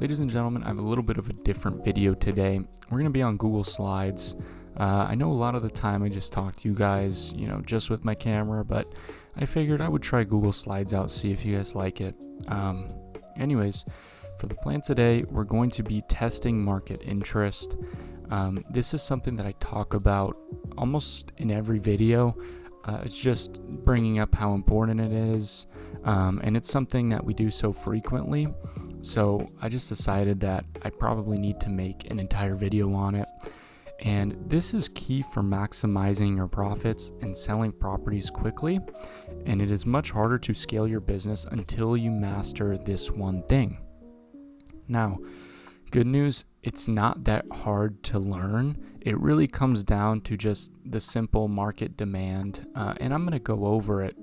Ladies and gentlemen, I have a little bit of a different video today. We're going to be on Google Slides. I know a lot of the time I just talk to you guys, just with my camera, but I figured I would try Google Slides out, see if you guys like it. Anyways, for the plan today, we're going to be testing market interest. This is something that I talk about almost in every video. It's just bringing up how important it is, and it's something that we do so frequently. So I just decided that I probably need to make an entire video on it. And this is key for maximizing your profits and selling properties quickly. And it is much harder to scale your business until you master this one thing. Now, good news, it's not that hard to learn. It really comes down to just the simple market demand, and I'm going to go over it.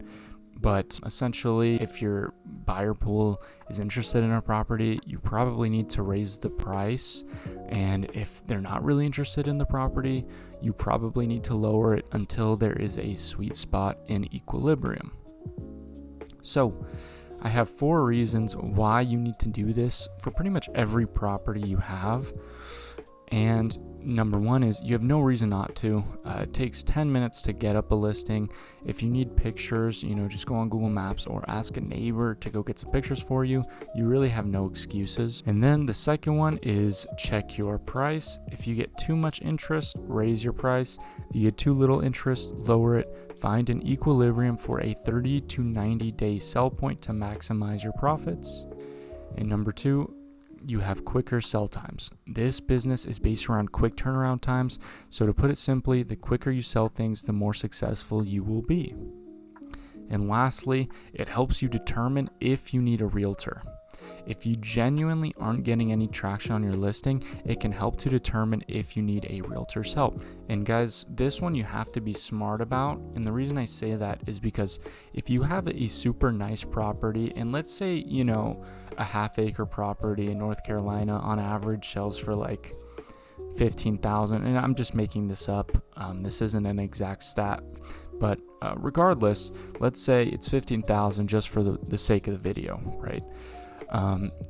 But essentially, if your buyer pool is interested in a property, you probably need to raise the price. And if they're not really interested in the property, you probably need to lower it until there is a sweet spot in equilibrium. So, I have 4 reasons why you need to do this for pretty much every property you have. And number 1 is you have no reason not to. It takes 10 minutes to get up a listing. If you need pictures, just go on Google Maps or ask a neighbor to go get some pictures for you. You really have no excuses. And then the second one is check your price. If you get too much interest, raise your price. If you get too little interest, lower it. Find an equilibrium for a 30 to 90 day sell point to maximize your profits. And number 2, you have quicker sell times. This business is based around quick turnaround times. So to put it simply, the quicker you sell things, the more successful you will be. And lastly, it helps you determine if you need a realtor. If you genuinely aren't getting any traction on your listing, it can help to determine if you need a realtor's help. And guys, this one you have to be smart about. And the reason I say that is because if you have a super nice property, and let's say, a half-acre property in North Carolina on average sells for like $15,000, and I'm just making this up. This isn't an exact stat, but regardless, let's say it's $15,000 just for the sake of the video, right?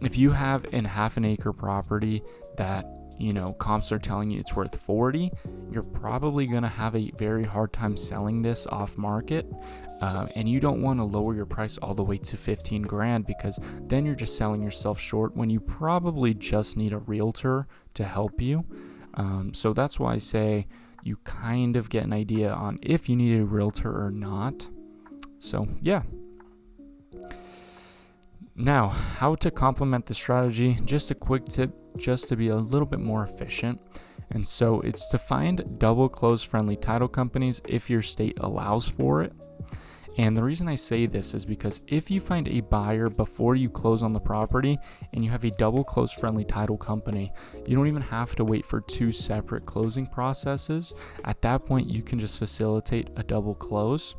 If you have in half an acre property that, comps are telling you it's worth 40, you're probably going to have a very hard time selling this off market. And you don't want to lower your price all the way to 15 grand because then you're just selling yourself short when you probably just need a realtor to help you. So that's why I say you kind of get an idea on if you need a realtor or not. So yeah. Now, how to complement the strategy, just a quick tip just to be a little bit more efficient. And so it's to find double close friendly title companies if your state allows for it. And the reason I say this is because if you find a buyer before you close on the property and you have a double close friendly title company, you don't even have to wait for 2 separate closing processes. At that point, you can just facilitate a double close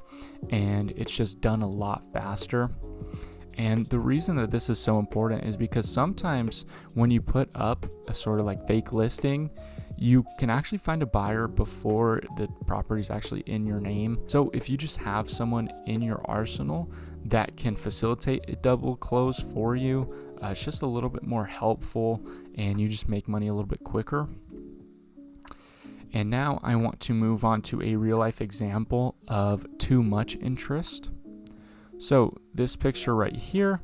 and it's just done a lot faster. And the reason that this is so important is because sometimes when you put up a sort of like fake listing, you can actually find a buyer before the property is actually in your name. So if you just have someone in your arsenal that can facilitate a double close for you, it's just a little bit more helpful and you just make money a little bit quicker. And now I want to move on to a real life example of too much interest. So this picture right here,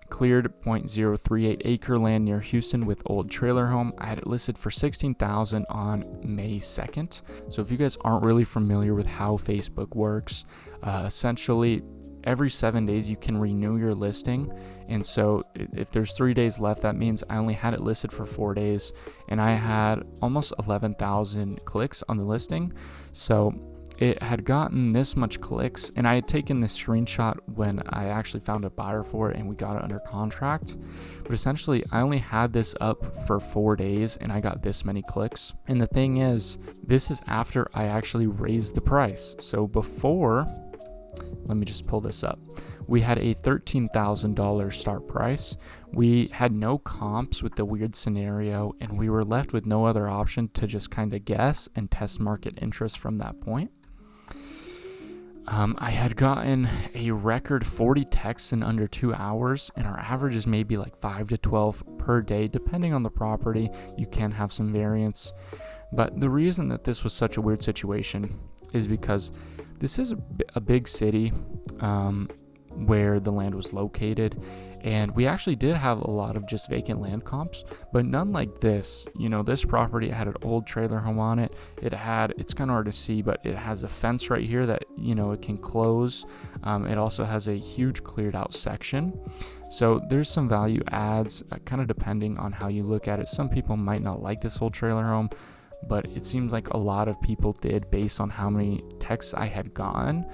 cleared 0.038 acre land near Houston with old trailer home. I had it listed for $16,000 on May 2nd. So if you guys aren't really familiar with how Facebook works, essentially every 7 days you can renew your listing. And so if there's 3 days left, that means I only had it listed for 4 days and I had almost 11,000 clicks on the listing. So it had gotten this much clicks, and I had taken this screenshot when I actually found a buyer for it and we got it under contract. But essentially, I only had this up for 4 days and I got this many clicks. And the thing is, this is after I actually raised the price. So before, let me just pull this up. We had a $13,000 start price. We had no comps with the weird scenario, and we were left with no other option to just kind of guess and test market interest from that point. I had gotten a record 40 texts in under 2 hours, and our average is maybe like 5 to 12 per day, depending on the property. You can have some variance. But the reason that this was such a weird situation is because this is a big city where the land was located, and we actually did have a lot of just vacant land comps, but none like this. This property had an old trailer home on it. It's kind of hard to see, but it has a fence right here that it can close. It also has a huge cleared out section, so there's some value adds, kind of depending on how you look at it. Some people might not like this old trailer home, but it seems like a lot of people did based on how many texts I had gotten.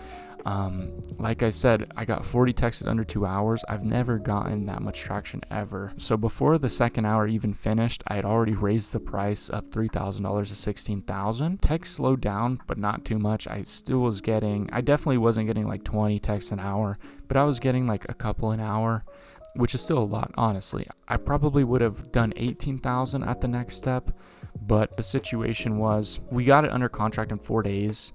Like I said, I got 40 texts in under 2 hours. I've never gotten that much traction ever. So before the second hour even finished, I had already raised the price up $3,000 to $16,000. Texts slowed down, but not too much. I definitely wasn't getting like 20 texts an hour, but I was getting like a couple an hour, which is still a lot, honestly. I probably would have done 18,000 at the next step, but the situation was we got it under contract in 4 days,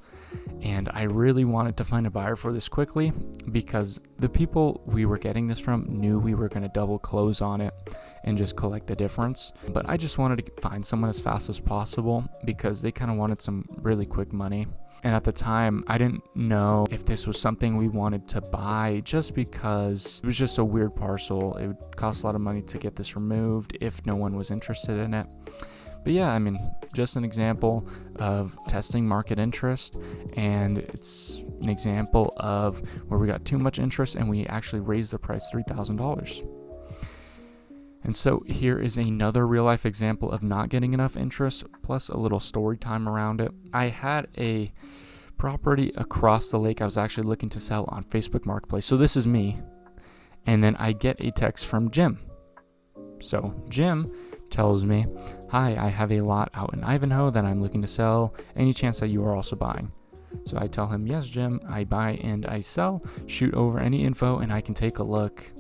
and I really wanted to find a buyer for this quickly because the people we were getting this from knew we were going to double close on it and just collect the difference. But I just wanted to find someone as fast as possible because they kind of wanted some really quick money. And at the time, I didn't know if this was something we wanted to buy just because it was just a weird parcel. It would cost a lot of money to get this removed if no one was interested in it. But yeah, just an example of testing market interest, and it's an example of where we got too much interest and we actually raised the price $3,000. And so here is another real life example of not getting enough interest, plus a little story time around it. I had a property across the lake I was actually looking to sell on Facebook Marketplace. So this is me. And then I get a text from Jim. So Jim tells me, "Hi, I have a lot out in Ivanhoe that I'm looking to sell. Any chance that you are also buying?" So I tell him, "Yes, Jim, I buy and I sell. Shoot over any info and I can take a look."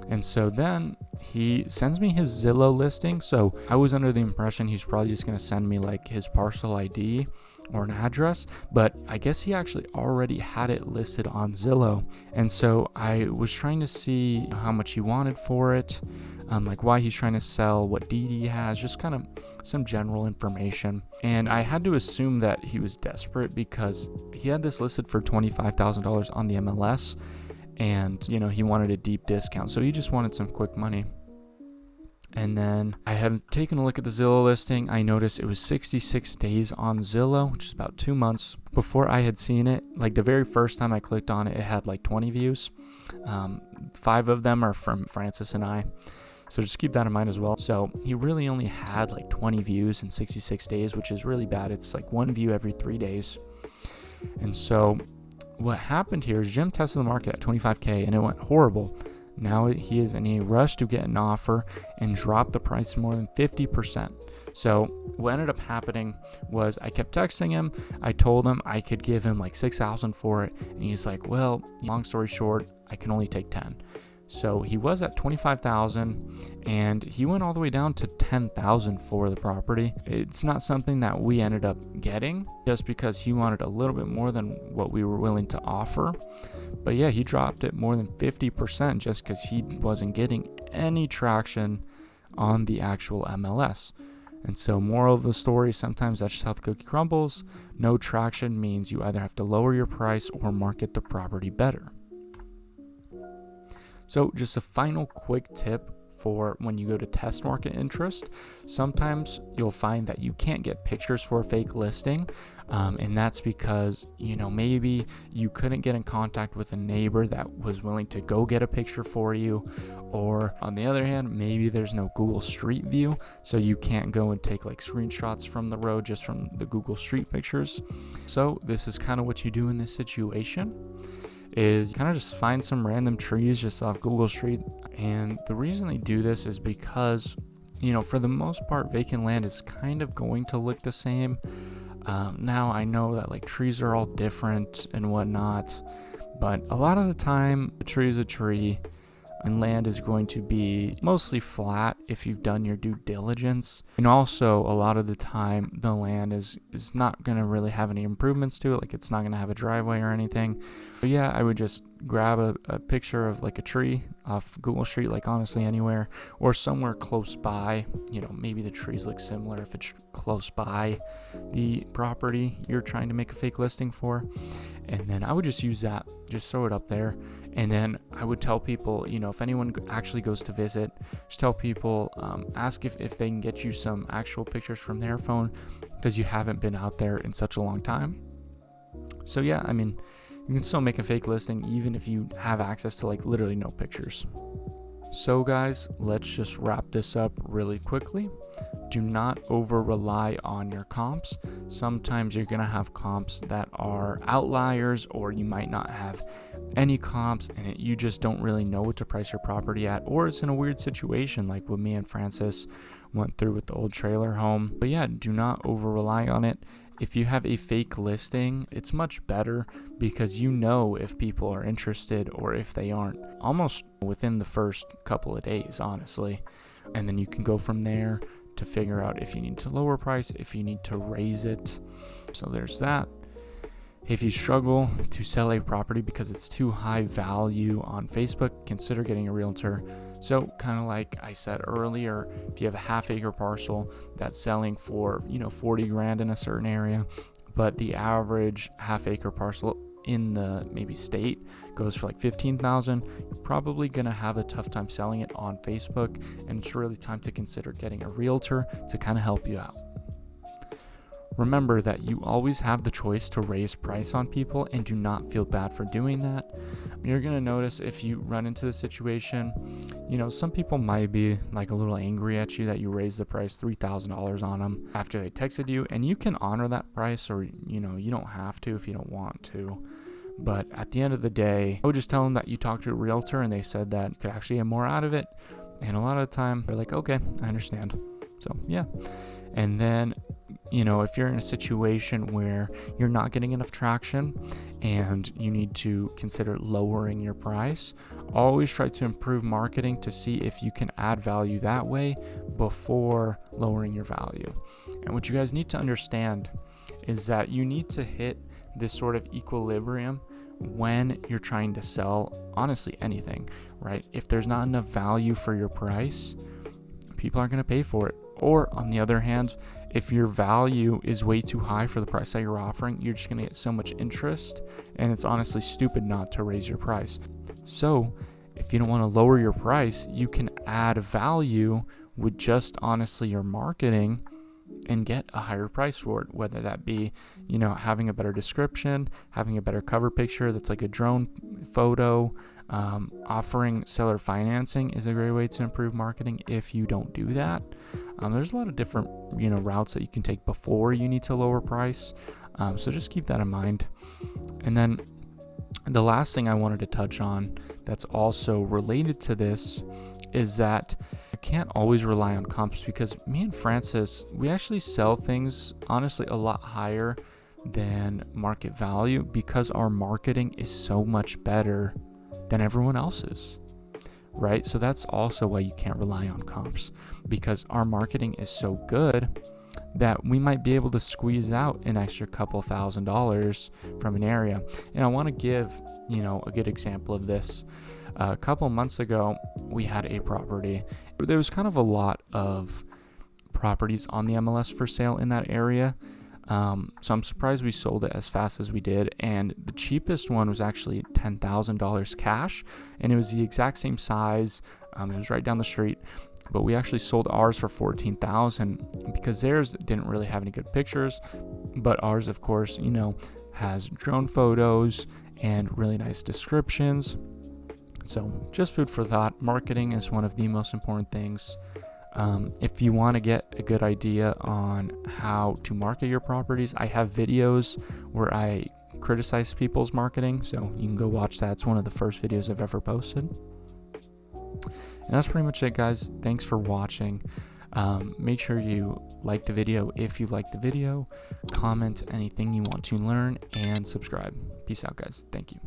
And so then he sends me his Zillow listing. So I was under the impression he's probably just going to send me like his parcel ID or an address, but I guess he actually already had it listed on Zillow. And so I was trying to see how much he wanted for it, like why he's trying to sell, what deed he has, just kind of some general information. And I had to assume that he was desperate because he had this listed for $25,000 on the MLS, and he wanted a deep discount, so he just wanted some quick money. And then I had taken a look at the Zillow listing. I noticed it was 66 days on Zillow, which is about 2 months. Before I had seen it, like the very first time I clicked on it, it had like 20 views. 5 of them are from Francis and I. So just keep that in mind as well. So he really only had like 20 views in 66 days, which is really bad. It's like 1 view every 3 days. And so what happened here is Jim tested the market at $25K and it went horrible. Now he is in a rush to get an offer and drop the price more than 50%. So what ended up happening was I kept texting him. I told him I could give him like $6,000 for it. And he's like, well, long story short, I can only take 10. So he was at $25,000 and he went all the way down to $10,000 for the property. It's not something that we ended up getting just because he wanted a little bit more than what we were willing to offer. But yeah, he dropped it more than 50% just because he wasn't getting any traction on the actual MLS. And so moral of the story, sometimes that's just how the cookie crumbles. No traction means you either have to lower your price or market the property better. So just a final quick tip for when you go to test market interest. Sometimes you'll find that you can't get pictures for a fake listing. And that's because, maybe you couldn't get in contact with a neighbor that was willing to go get a picture for you. Or on the other hand, maybe there's no Google Street View, so you can't go and take like screenshots from the road just from the Google Street pictures. So this is kind of what you do in this situation. Is kind of just find some random trees just off Google Street. And the reason they do this is because, for the most part, vacant land is kind of going to look the same. Now I know that like trees are all different and whatnot, but a lot of the time a tree is a tree. and land is going to be mostly flat if you've done your due diligence. And also, a lot of the time, the land is not going to really have any improvements to it, like it's not going to have a driveway or anything. But yeah, I would just grab a picture of like a tree off Google Street, like honestly anywhere, or somewhere close by. You know, maybe the trees look similar if it's close by the property you're trying to make a fake listing for. And then I would just use that, just throw it up there. And then I would tell people, you know, if anyone actually goes to visit, just tell people, ask if they can get you some actual pictures from their phone, because you haven't been out there in such a long time. So yeah, I mean, you can still make a fake listing even if you have access to like literally no pictures. So guys, let's just wrap this up really quickly. Do not over rely on your comps. Sometimes you're going to have comps that are outliers, or you might not have any comps and you just don't really know what to price your property at, or it's in a weird situation like what me and Francis went through with the old trailer home. But yeah, do not over rely on it. If you have a fake listing, it's much better because you know if people are interested or if they aren't almost within the first couple of days, honestly. And then you can go from there to figure out if you need to lower price, if you need to raise it. So there's that. If you struggle to sell a property because it's too high value on Facebook, consider getting a realtor. So kind of like I said earlier, if you have a half-acre parcel that's selling for, 40 grand in a certain area, but the average half-acre parcel in the maybe state goes for like 15,000, you're probably going to have a tough time selling it on Facebook, and it's really time to consider getting a realtor to kind of help you out. Remember that you always have the choice to raise price on people, and do not feel bad for doing that. You're going to notice if you run into the situation, some people might be like a little angry at you that you raised the price $3,000 on them after they texted you, and you can honor that price, or, you don't have to if you don't want to. But at the end of the day, I would just tell them that you talked to a realtor and they said that you could actually get more out of it. And a lot of the time they're like, okay, I understand. So yeah. And then, if you're in a situation where you're not getting enough traction and you need to consider lowering your price, always try to improve marketing to see if you can add value that way before lowering your value. And what you guys need to understand is that you need to hit this sort of equilibrium when you're trying to sell, honestly, anything, right? If there's not enough value for your price, people aren't going to pay for it. Or on the other hand, if your value is way too high for the price that you're offering, you're just going to get so much interest, and it's honestly stupid not to raise your price. So if you don't want to lower your price, you can add value with just honestly your marketing and get a higher price for it, whether that be, having a better description, having a better cover picture that's like a drone photo. Offering seller financing is a great way to improve marketing if you don't do that. There's a lot of different, routes that you can take before you need to lower price. So just keep that in mind. And then the last thing I wanted to touch on that's also related to this is that you can't always rely on comps, because me and Francis, we actually sell things honestly a lot higher than market value because our marketing is so much better than everyone else's, right? So that's also why you can't rely on comps, because our marketing is so good that we might be able to squeeze out an extra couple $1,000s from an area. And I want to give, a good example of this. A couple months ago, we had a property. There was kind of a lot of properties on the MLS for sale in that area. So I'm surprised we sold it as fast as we did. And the cheapest one was actually $10,000 cash, and it was the exact same size. It was right down the street, but we actually sold ours for $14,000 because theirs didn't really have any good pictures, but ours, of course, has drone photos and really nice descriptions. So just food for thought. Marketing is one of the most important things. If you want to get a good idea on how to market your properties, I have videos where I criticize people's marketing, so you can go watch that. It's one of the first videos I've ever posted. And that's pretty much it, guys. Thanks for watching. Make sure you like the video if you like the video, comment anything you want to learn, and subscribe. Peace out, guys. Thank you.